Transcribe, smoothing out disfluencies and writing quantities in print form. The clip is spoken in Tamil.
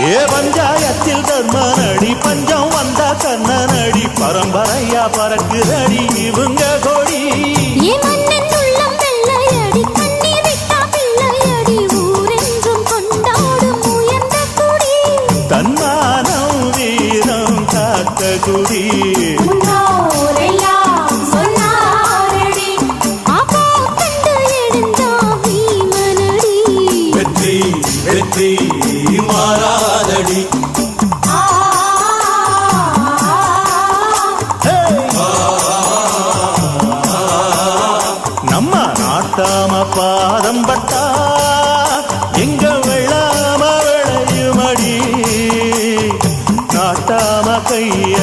ஏ பஞ்சாயத்தில் தர்மனடி பஞ்சம் வந்த கண்ணனடி பரம்பரையா பறக்குதடி இவங்க கொடி தன்மானம் வீரம் காத்த குடி வெற்றி வெற்றி மாறாதடி நம்ம நாட்டாம பாதம் பட்டா எங்க வெள்ளாம விளையுமடி நாட்டாம கைய